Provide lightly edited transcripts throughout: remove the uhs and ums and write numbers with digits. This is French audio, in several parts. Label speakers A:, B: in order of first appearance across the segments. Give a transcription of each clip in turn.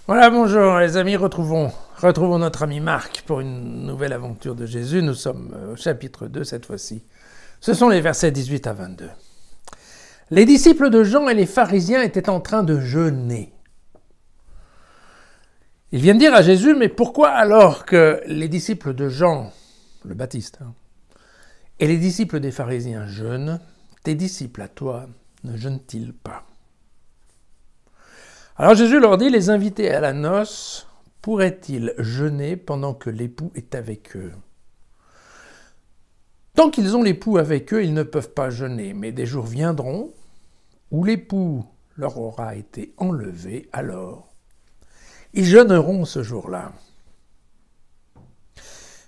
A: Voilà, bonjour les amis, retrouvons notre ami Marc pour une nouvelle aventure de Jésus. Nous sommes au chapitre 2 cette fois-ci. Ce sont les versets 18 à 22. Les disciples de Jean et les pharisiens étaient en train de jeûner. Ils viennent dire à Jésus, mais pourquoi alors que les disciples de Jean, le Baptiste, et les disciples des pharisiens jeûnent, tes disciples à toi ne jeûnent-ils pas ? Alors Jésus leur dit, les invités à la noce pourraient-ils jeûner pendant que l'époux est avec eux ? Tant qu'ils ont l'époux avec eux, ils ne peuvent pas jeûner, mais des jours viendront où l'époux leur aura été enlevé, alors ils jeûneront ce jour-là.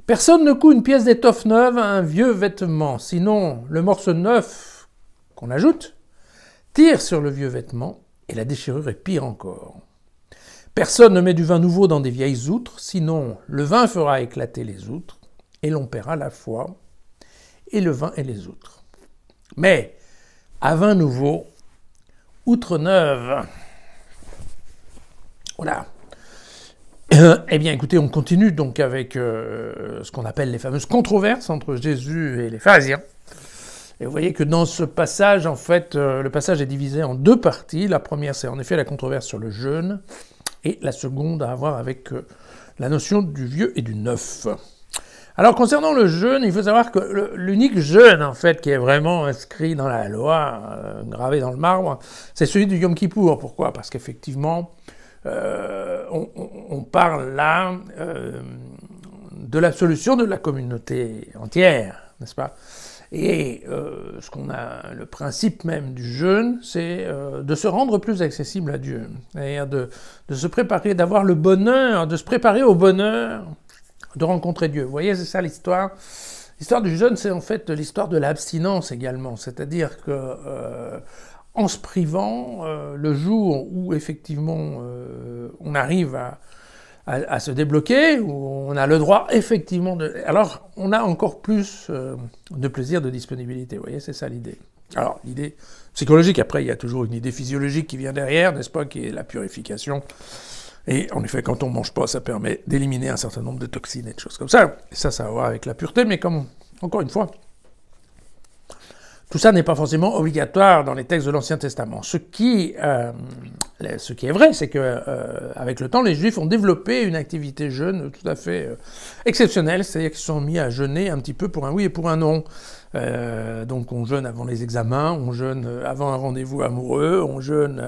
A: Personne ne coud une pièce d'étoffe neuve à un vieux vêtement, sinon le morceau neuf qu'on ajoute tire sur le vieux vêtement et la déchirure est pire encore. Personne ne met du vin nouveau dans des vieilles outres, sinon le vin fera éclater les outres et l'on paiera la foi et le vin et les outres. Mais à vin nouveau, outre neuve. Voilà. Eh bien, écoutez, on continue donc avec ce qu'on appelle les fameuses controverses entre Jésus et les pharisiens. Et vous voyez que dans ce passage, en fait, le passage est divisé en deux parties. La première, c'est en effet la controverse sur le jeûne, et la seconde a à voir avec la notion du vieux et du neuf. Alors, concernant le jeûne, il faut savoir que l'unique jeûne, en fait, qui est vraiment inscrit dans la loi, gravé dans le marbre, c'est celui du Yom Kippour. Pourquoi ? Parce qu'effectivement, on parle là de l'absolution de la communauté entière, n'est-ce pas ? Et ce qu'on a, le principe même du jeûne, c'est de se rendre plus accessible à Dieu, c'est-à-dire de se préparer, d'avoir le bonheur, de se préparer au bonheur de rencontrer Dieu. Vous voyez, c'est ça l'histoire. L'histoire du jeûne, c'est en fait l'histoire de l'abstinence également, c'est-à-dire que en se privant, le jour où effectivement on arrive à se débloquer, où on a le droit effectivement de... Alors, on a encore plus de plaisir, de disponibilité, vous voyez, c'est ça l'idée. Alors, l'idée psychologique, après, il y a toujours une idée physiologique qui vient derrière, n'est-ce pas, qui est la purification. Et en effet, quand on ne mange pas, ça permet d'éliminer un certain nombre de toxines et de choses comme ça. Et ça a à voir avec la pureté, mais comme, encore une fois, tout ça n'est pas forcément obligatoire dans les textes de l'Ancien Testament. Ce qui est vrai, c'est que avec le temps, les Juifs ont développé une activité jeûne tout à fait exceptionnelle, c'est-à-dire qu'ils se sont mis à jeûner un petit peu pour un oui et pour un non. Donc on jeûne avant les examens, on jeûne avant un rendez-vous amoureux, on jeûne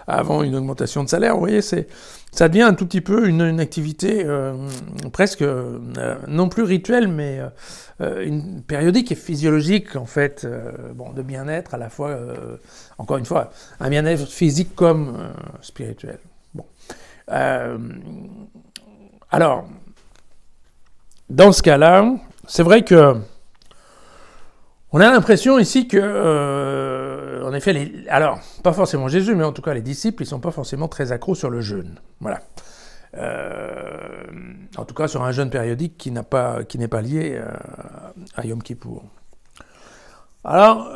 A: avant une augmentation de salaire. Vous voyez, ça devient un tout petit peu une activité presque non plus rituelle, mais une périodique et physiologique en fait, de bien-être à la fois, encore une fois, un bien-être physique comme spirituel. Bon, alors dans ce cas-là, c'est vrai que on a l'impression ici que, en effet, alors, pas forcément Jésus, mais en tout cas les disciples, ils ne sont pas forcément très accros sur le jeûne. Voilà. En tout cas, sur un jeûne périodique qui n'est pas lié à Yom Kippour. Alors,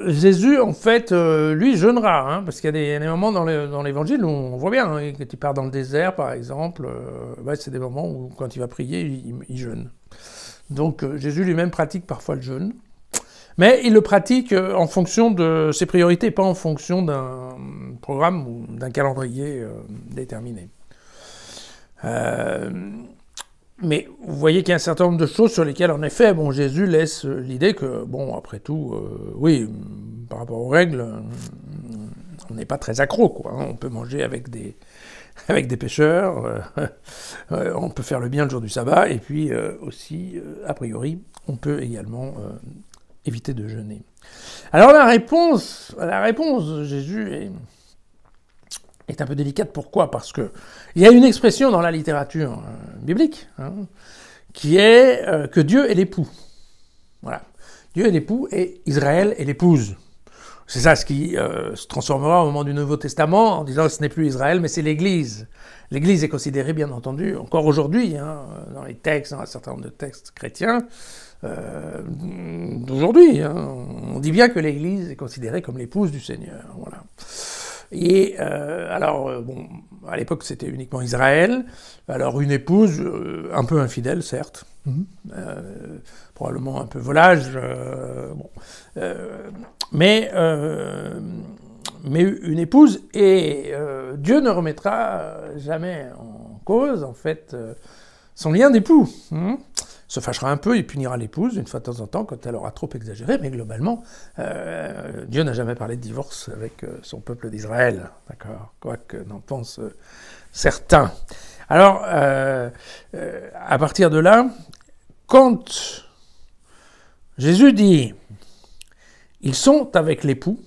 A: Jésus, en fait, lui, jeûnera, parce qu'il y a des moments dans l'évangile où on voit bien, quand il part dans le désert, par exemple, c'est des moments où, quand il va prier, il jeûne. Donc, Jésus lui-même pratique parfois le jeûne. Mais il le pratique en fonction de ses priorités, pas en fonction d'un programme ou d'un calendrier déterminé. Mais vous voyez qu'il y a un certain nombre de choses sur lesquelles, en effet, Jésus laisse l'idée que, après tout, oui, par rapport aux règles, on n'est pas très accro, quoi. On peut manger avec des pêcheurs, on peut faire le bien le jour du sabbat, et puis aussi, a priori, on peut également éviter de jeûner. Alors la réponse de Jésus est un peu délicate. Pourquoi ? Parce que il y a une expression dans la littérature biblique qui est que Dieu est l'époux. Voilà. Dieu est l'époux et Israël est l'épouse. C'est ça ce qui se transformera au moment du Nouveau Testament en disant que ce n'est plus Israël, mais c'est l'Église. L'Église est considérée, bien entendu, encore aujourd'hui, dans les textes, dans un certain nombre de textes chrétiens, d'aujourd'hui. On dit bien que l'Église est considérée comme l'épouse du Seigneur. Voilà. Et bon, à l'époque, c'était uniquement Israël. Alors, une épouse, un peu infidèle, certes, probablement un peu volage, bon. Mais une épouse, et Dieu ne remettra jamais en cause, en fait, son lien d'époux. Se fâchera un peu et punira l'épouse une fois de temps en temps quand elle aura trop exagéré, mais globalement, Dieu n'a jamais parlé de divorce avec son peuple d'Israël, d'accord, quoi que n'en pensent certains. Alors, à partir de là, quand Jésus dit « ils sont avec l'époux »,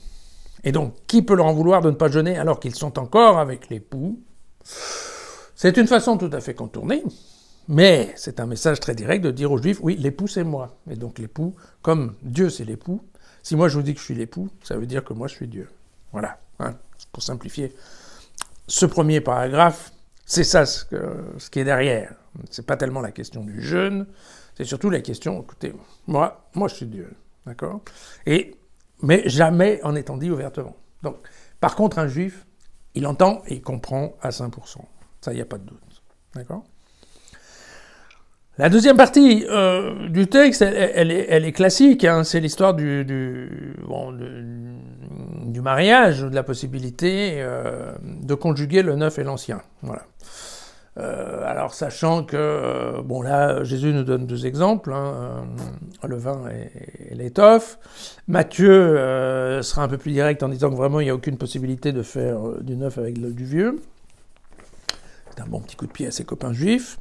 A: et donc qui peut leur en vouloir de ne pas jeûner alors qu'ils sont encore avec l'époux, c'est une façon tout à fait contournée. Mais c'est un message très direct de dire aux Juifs, oui, l'époux c'est moi. Et donc l'époux, comme Dieu c'est l'époux, si moi je vous dis que je suis l'époux, ça veut dire que moi je suis Dieu. Voilà, hein, pour simplifier. Ce premier paragraphe, c'est ça ce qui est derrière. C'est pas tellement la question du jeûne, c'est surtout la question, écoutez, moi je suis Dieu, d'accord ? Mais jamais en étant dit ouvertement. Donc, par contre, un Juif, il entend et il comprend à 5%. Ça, il n'y a pas de doute, d'accord ? La deuxième partie du texte, elle est classique, hein, c'est l'histoire du mariage, de la possibilité de conjuguer le neuf et l'ancien. Voilà. Alors, sachant que, bon là, Jésus nous donne deux exemples, hein, le vin et l'étoffe. Matthieu sera un peu plus direct en disant que vraiment, il n'y a aucune possibilité de faire du neuf avec du vieux. Un bon petit coup de pied à ses copains juifs.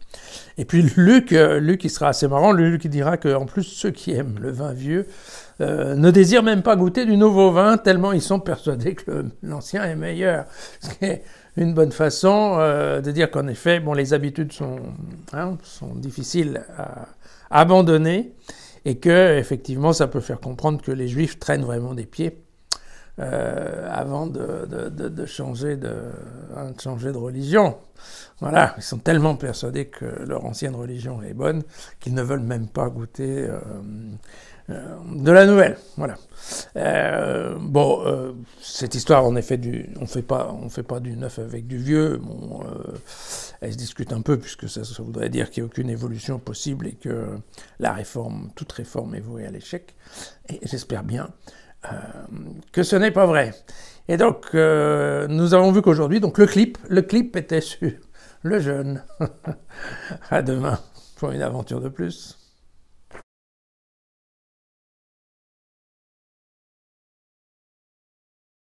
A: Et puis Luc, il sera assez marrant, Luc il dira qu'en plus ceux qui aiment le vin vieux ne désirent même pas goûter du nouveau vin, tellement ils sont persuadés que l'ancien est meilleur. Ce qui est une bonne façon de dire qu'en effet, bon, les habitudes sont difficiles à abandonner, et que effectivement ça peut faire comprendre que les juifs traînent vraiment des pieds avant de changer de religion. Voilà, ils sont tellement persuadés que leur ancienne religion est bonne qu'ils ne veulent même pas goûter de la nouvelle. Voilà. Cette histoire, en effet, on fait pas du neuf avec du vieux. Bon, elle se discute un peu puisque ça voudrait dire qu'il n'y a aucune évolution possible et que toute réforme est vouée à l'échec. Et j'espère bien que ce n'est pas vrai. Et donc, nous avons vu qu'aujourd'hui, donc le clip était sur le jeûne. À demain pour une aventure de plus.